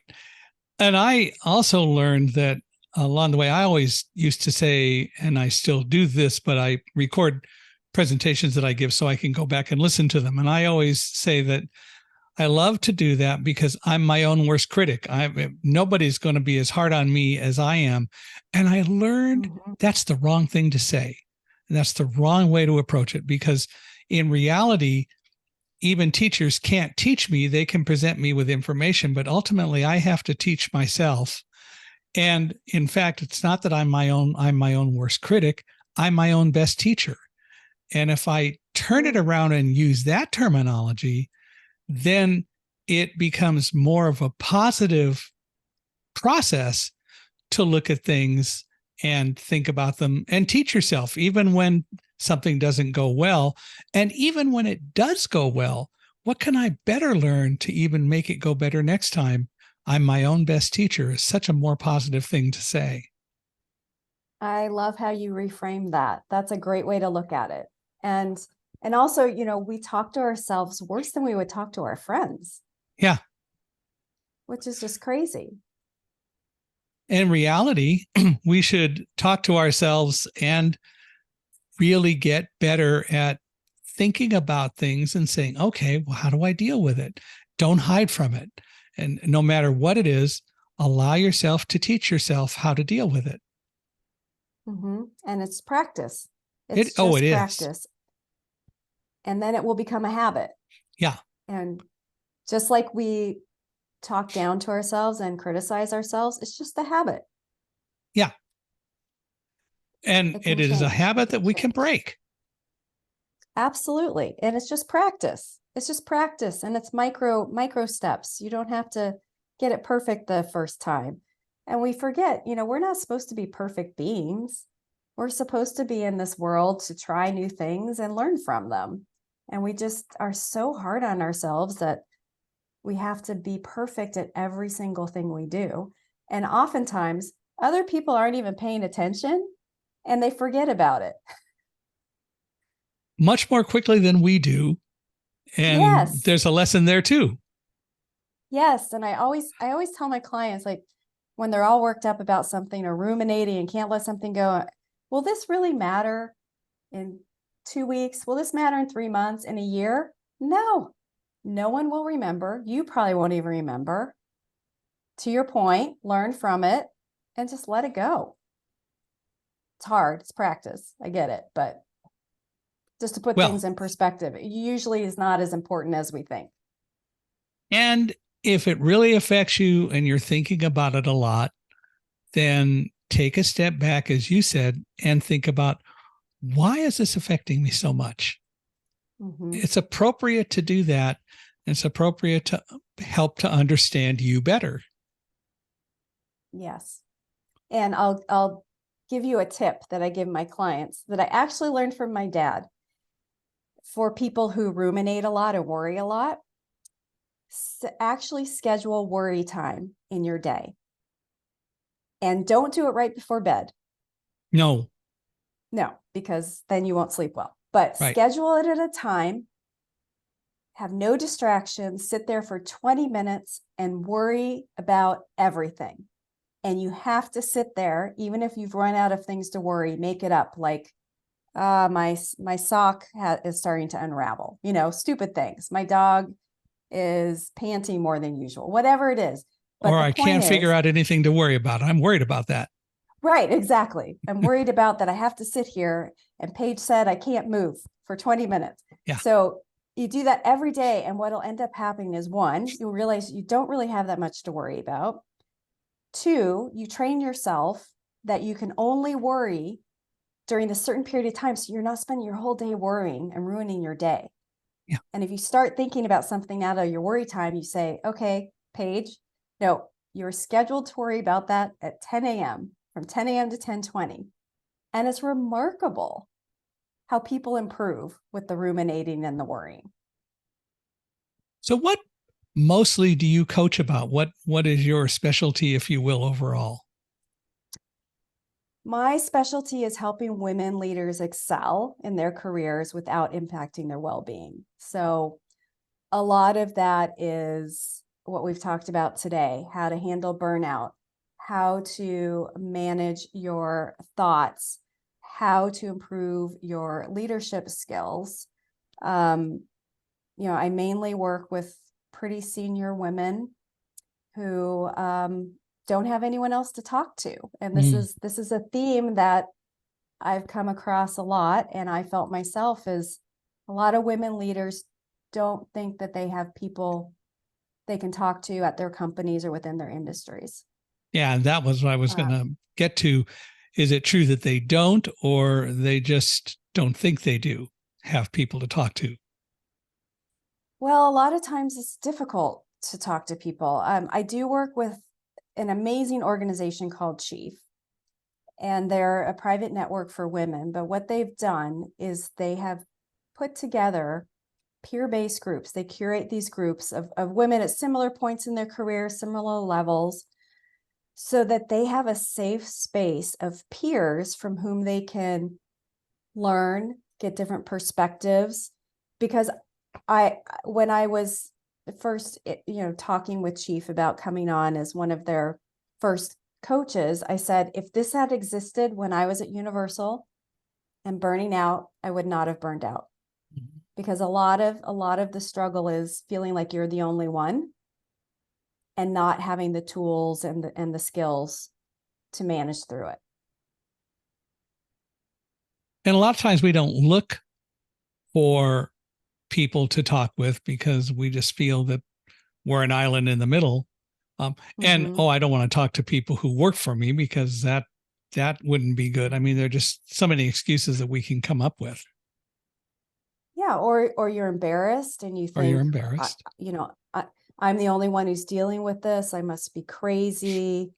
And I also learned that along the way, I always used to say, and I still do this, but I record presentations that I give so I can go back and listen to them. And I always say that I love to do that because I'm my own worst critic. Nobody's going to be as hard on me as I am. And I learned that's the wrong thing to say. And that's the wrong way to approach it, because in reality, even teachers can't teach me. They can present me with information, but ultimately I have to teach myself. And in fact, it's not that I'm my own worst critic. I'm my own best teacher. And if I turn it around and use that terminology, then it becomes more of a positive process to look at things and think about them and teach yourself, even when something doesn't go well. And even when it does go well, what can I better learn to even make it go better next time? I'm my own best teacher is such a more positive thing to say. I love how you reframe that. That's a great way to look at it. And also, we talk to ourselves worse than we would talk to our friends. Yeah. Which is just crazy. In reality, we should talk to ourselves and really get better at thinking about things and saying, okay, well, how do I deal with it? Don't hide from it. And no matter what it is, allow yourself to teach yourself how to deal with it. And it's practice. It practice. is. And then it will become a habit. Yeah. And just like we talk down to ourselves and criticize ourselves, it's just a habit. Yeah. And it is a habit that we can break. Absolutely. And it's just practice. It's just practice, and it's micro steps. You don't have to get it perfect the first time. And we forget, we're not supposed to be perfect beings. We're supposed to be in this world to try new things and learn from them. And we just are so hard on ourselves that we have to be perfect at every single thing we do. And oftentimes other people aren't even paying attention and they forget about it. Much more quickly than we do. And there's a lesson there too. Yes. And I always tell my clients, like when they're all worked up about something or ruminating and can't let something go, will this really matter in 2 weeks? Will this matter in 3 months, in a year? No one will remember. You probably won't even remember. To your point, learn from it and just let it go. It's hard. It's practice. I get it. But just to put Well, things in perspective, it usually is not as important as we think. and if it really affects you and you're thinking about it a lot, then take a step back, as you said, and think about, why is this affecting me so much? Mm-hmm. It's appropriate to do that. It's appropriate to help to understand you better. Yes. And I'll give you a tip that I give my clients that I actually learned from my dad. For people who ruminate a lot and worry a lot, actually schedule worry time in your day. And don't do it right before bed. No. No, because then you won't sleep well. But Right. schedule it at a time, have no distractions, sit there for 20 minutes and worry about everything. And you have to sit there, even if you've run out of things to worry, make it up. Like, my sock is starting to unravel, stupid things. My dog is panting more than usual, whatever it is. But Or the I point can't figure is, out anything to worry about. I'm worried about that. right, exactly. I'm worried about that I have to sit here and Paige said I can't move for 20 minutes. Yeah. So you do that every day. And what'll end up happening is, one, you'll realize you don't really have that much to worry about. Two, you train yourself that you can only worry during a certain period of time. So you're not spending your whole day worrying and ruining your day. Yeah. And if you start thinking about something out of your worry time, you say, okay, Paige, no, you're scheduled to worry about that at 10 a.m. from 10 a.m. to 10:20. And it's remarkable how people improve with the ruminating and the worrying. So what mostly do you coach about? What is your specialty, if you will, overall? My specialty is helping women leaders excel in their careers without impacting their well-being. So a lot of that is what we've talked about today: how to handle burnout, how to manage your thoughts, how to improve your leadership skills. I mainly work with pretty senior women who don't have anyone else to talk to. And this is a theme that I've come across a lot. And I felt myself is a lot of women leaders don't think that they have people they can talk to at their companies or within their industries. Yeah, and that was what I was going to get to. Is it true that they don't, or they just don't think they do have people to talk to? Well, a lot of times it's difficult to talk to people. I do work with an amazing organization called Chief, and they're a private network for women. But what they've done is they have put together peer-based groups. They curate these groups of women at similar points in their career, similar levels, so that they have a safe space of peers from whom they can learn, get different perspectives. Because when I was first, talking with Chief about coming on as one of their first coaches, I said, if this had existed when I was at Universal and burning out, I would not have burned out. Mm-hmm. Because a lot of the struggle is feeling like you're the only one and not having the tools and the skills to manage through it. And a lot of times we don't look for people to talk with because we just feel that we're an island in the middle. And I don't want to talk to people who work for me because that wouldn't be good. I mean, there are just so many excuses that we can come up with. Yeah, or you're embarrassed and you think, or you're embarrassed. I'm the only one who's dealing with this. I must be crazy.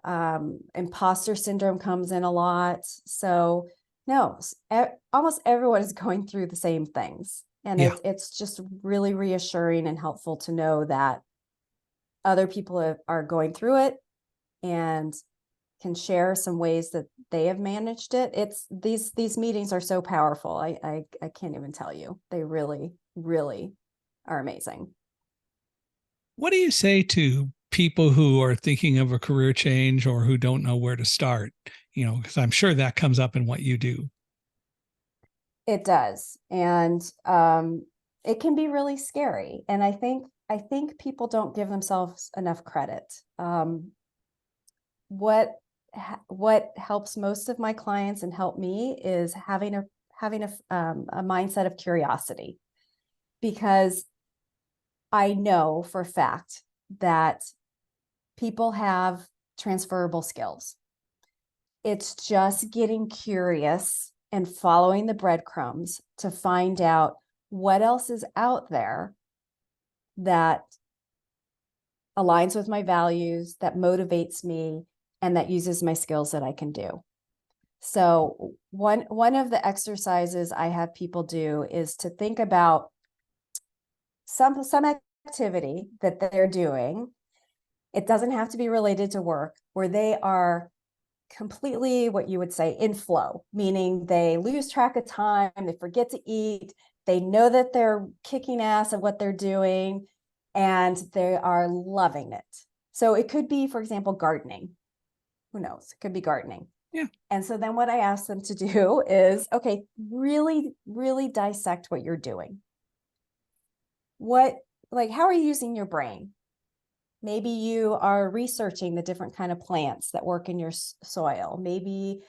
Imposter syndrome comes in a lot. So no, almost everyone is going through the same things. And it's just really reassuring and helpful to know that other people are going through it and can share some ways that they have managed it. It's these meetings are so powerful. I can't even tell you. They really, really are amazing. What do you say to people who are thinking of a career change or who don't know where to start? Because I'm sure that comes up in what you do. It does. And it can be really scary. And I think people don't give themselves enough credit. What what helps most of my clients and help me is having a mindset of curiosity, because I know for a fact that people have transferable skills. It's just getting curious and following the breadcrumbs to find out what else is out there that aligns with my values, that motivates me, and that uses my skills that I can do. So one of the exercises I have people do is to think about some activity that they're doing. It doesn't have to be related to work, where they are completely, what you would say, in flow, meaning they lose track of time, they forget to eat, they know that they're kicking ass at what they're doing, and they are loving it. So it could be, for example, gardening. Who knows? It could be gardening. Yeah. And so then what I ask them to do is, okay, really, really dissect what you're doing. How are you using your brain? Maybe you are researching the different kind of plants that work in your soil. Maybe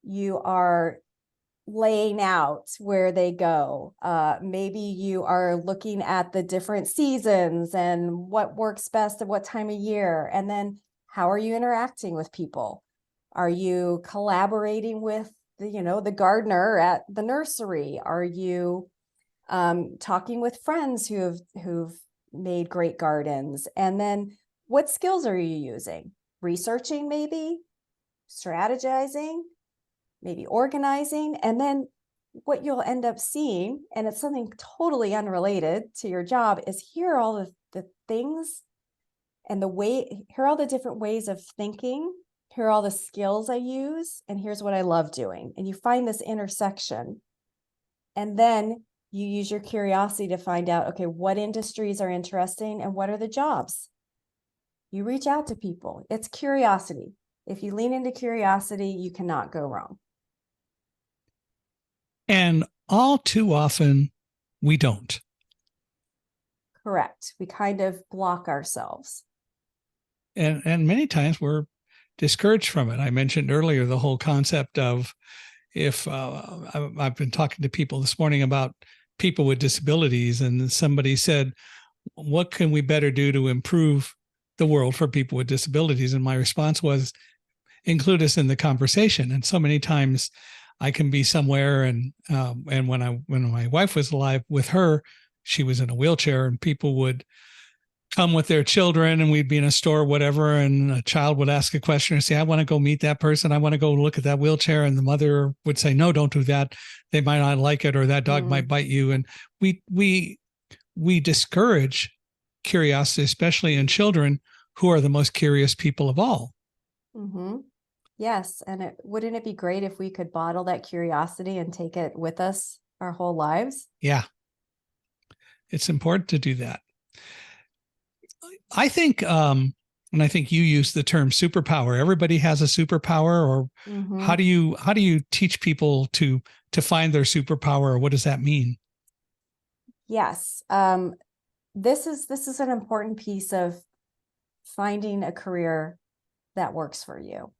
you are laying out where they go. Maybe you are looking at the different seasons and what works best at what time of year. And then how are you interacting with people? Are you collaborating with the gardener at the nursery? Are you talking with friends who've made great gardens? And then what skills are you using? Researching, maybe strategizing, maybe organizing. And then what you'll end up seeing, and it's something totally unrelated to your job, is here are all the things and here are all the different ways of thinking. Here are all the skills I use, and here's what I love doing. And you find this intersection, and then you use your curiosity to find out, okay, what industries are interesting and what are the jobs? You reach out to people. It's curiosity. If you lean into curiosity, you cannot go wrong. And all too often, we don't. Correct. We kind of block ourselves. And many times we're discouraged from it. I mentioned earlier the whole concept of, if I've been talking to people this morning about people with disabilities, and somebody said, what can we better do to improve the world for people with disabilities? And my response was, include us in the conversation. And so many times I can be somewhere, and when my wife was alive, with her, she was in a wheelchair, and people would come with their children, and we'd be in a store or whatever, and a child would ask a question and say, I want to go meet that person. I want to go look at that wheelchair. And the mother would say, no, don't do that. They might not like it, or that dog might bite you. And we discourage curiosity, especially in children, who are the most curious people of all. Mm-hmm. Yes. And wouldn't it be great if we could bottle that curiosity and take it with us our whole lives? Yeah. It's important to do that. I think, and I think you use the term superpower. Everybody has a superpower, or how do you teach people to find their superpower, or what does that mean? Yes. This is an important piece of finding a career that works for you.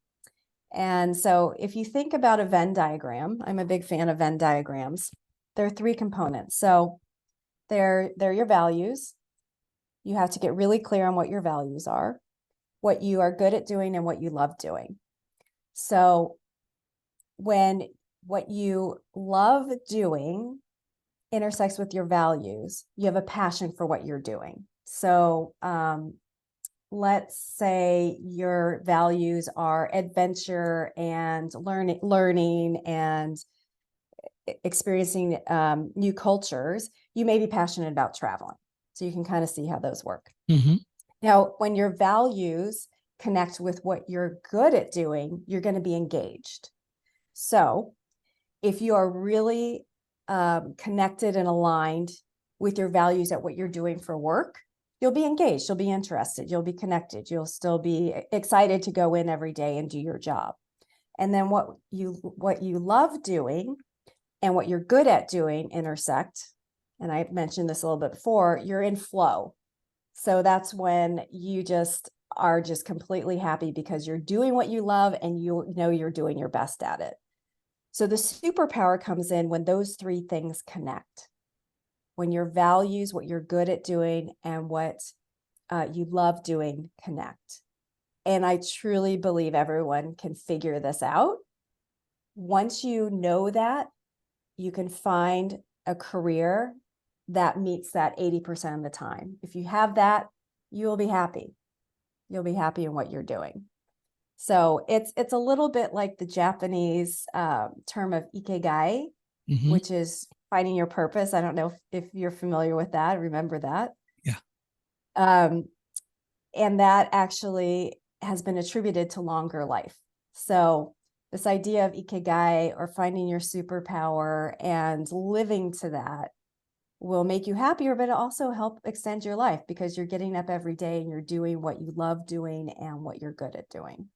And so if you think about a Venn diagram, I'm a big fan of Venn diagrams. There are 3 components. So they're your values. You have to get really clear on what your values are, what you are good at doing, and what you love doing. So when what you love doing intersects with your values, you have a passion for what you're doing. So let's say your values are adventure and learning and experiencing new cultures. You may be passionate about traveling. So you can kind of see how those work. Mm-hmm. Now, when your values connect with what you're good at doing, you're going to be engaged. So if you are really connected and aligned with your values at what you're doing for work, you'll be engaged, you'll be interested, you'll be connected, you'll still be excited to go in every day and do your job. And then what you love doing and what you're good at doing intersect. And I mentioned this a little bit before, you're in flow. So that's when you just are just completely happy because you're doing what you love and you know you're doing your best at it. So the superpower comes in when those three things connect, when your values, what you're good at doing, and what you love doing connect. And I truly believe everyone can figure this out. Once you know that, you can find a career that meets that 80% of the time. If you have that, you'll be happy. You'll be happy in what you're doing. So it's a little bit like the Japanese term of ikigai, which is finding your purpose. I don't know if you're familiar with that. Remember that? Yeah. And that actually has been attributed to longer life. So this idea of ikigai, or finding your superpower and living to that, will make you happier, but it also help extend your life because you're getting up every day and you're doing what you love doing and what you're good at doing.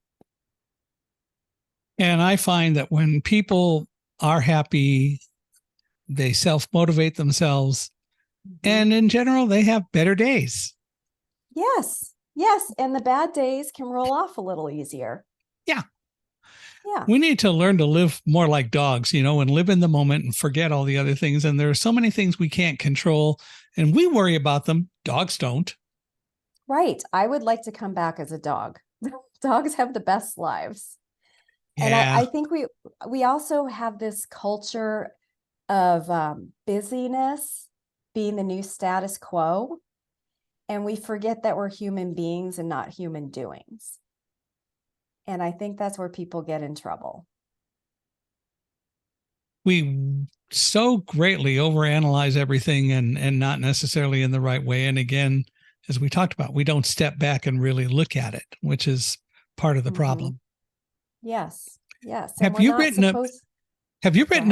And I find that when people are happy, they self-motivate themselves. And in general, they have better days. Yes. Yes. And the bad days can roll off a little easier. Yeah. Yeah. We need to learn to live more like dogs, and live in the moment and forget all the other things. And there are so many things we can't control, and we worry about them. Dogs don't. Right. I would like to come back as a dog. Dogs have the best lives. Yeah. And I think we also have this culture of busyness being the new status quo. And we forget that we're human beings and not human doings. And I think that's where people get in trouble. We so greatly overanalyze everything and not necessarily in the right way. And again, as we talked about, we don't step back and really look at it, which is part of the problem. Yes. Yes. Have you written a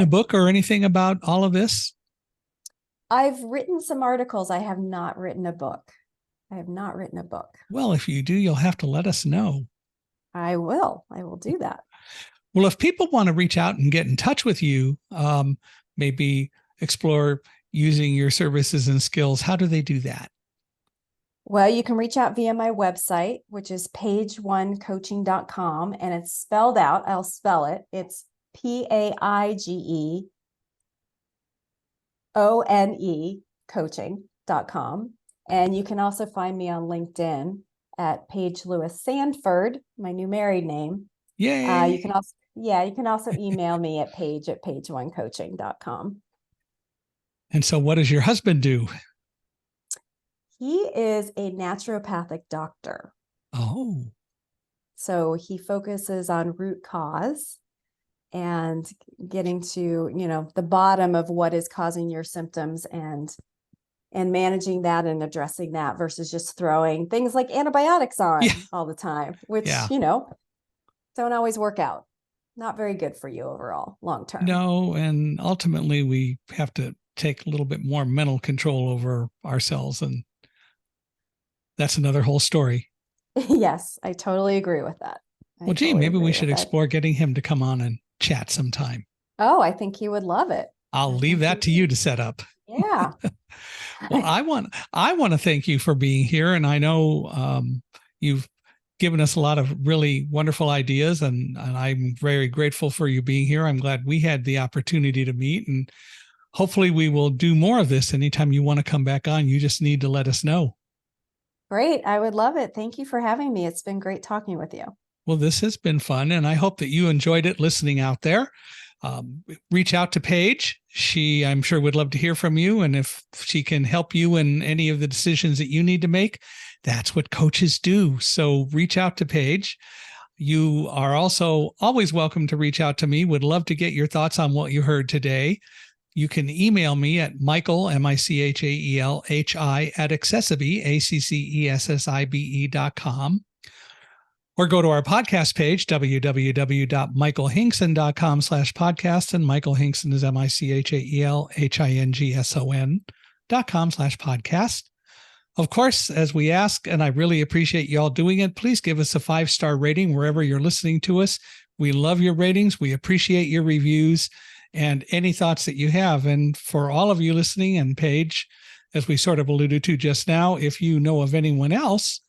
book or anything about all of this? I've written some articles. I have not written a book. Well, if you do, you'll have to let us know. I will do that. Well, if people want to reach out and get in touch with you, maybe explore using your services and skills, how do they do that? Well, you can reach out via my website, which is page1coaching.com, and it's spelled out. I'll spell it. It's PAIGEONE coaching.com. And you can also find me on LinkedIn at Paige Lewis Sanford, my new married name. Yay. You can also email me at page1coaching.com. And so what does your husband do? He is a naturopathic doctor. Oh. So he focuses on root cause and getting to, the bottom of what is causing your symptoms and managing that and addressing that versus just throwing things like antibiotics on all the time, which, don't always work out. Not very good for you overall, long term. No, and ultimately we have to take a little bit more mental control over ourselves, and that's another whole story. Yes, I totally agree with that. Well, gee, maybe we should explore getting him to come on and chat sometime. Oh, I think he would love it. I'll leave that to you to set up. Yeah. Well, I want to thank you for being here. And I know you've given us a lot of really wonderful ideas, and I'm very grateful for you being here. I'm glad we had the opportunity to meet, and hopefully we will do more of this. Anytime you want to come back on, you just need to let us know. Great. I would love it. Thank you for having me. It's been great talking with you. Well, this has been fun, and I hope that you enjoyed it listening out there. Reach out to Paige. She, I'm sure, would love to hear from you. And if she can help you in any of the decisions that you need to make, that's what coaches do. So reach out to Paige. You are also always welcome to reach out to me. Would love to get your thoughts on what you heard today. You can email me at Michael, MICHAELHI, at accessibe.com. Or go to our podcast page, www.michaelhinkson.com/podcast. And Michael Hinkson is MichaelHinkson.com/podcast. Of course, as we ask, and I really appreciate you all doing it, please give us a 5-star rating wherever you're listening to us. We love your ratings. We appreciate your reviews and any thoughts that you have. And for all of you listening, and Paige, as we sort of alluded to just now, if you know of anyone else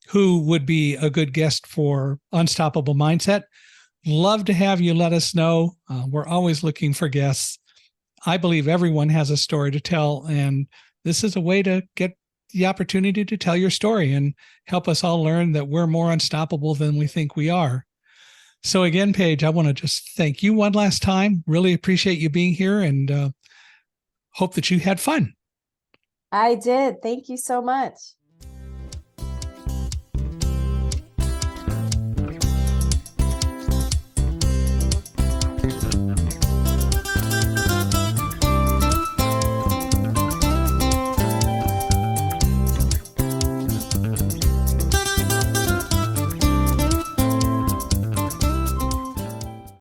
who would be a good guest for Unstoppable Mindset, love to have you let us know. We're always looking for guests. I believe everyone has a story to tell, and this is a way to get the opportunity to tell your story and help us all learn that we're more unstoppable than we think we are. So again, Paige, I want to just thank you one last time. Really appreciate you being here, and hope that you had fun. I did. Thank you so much.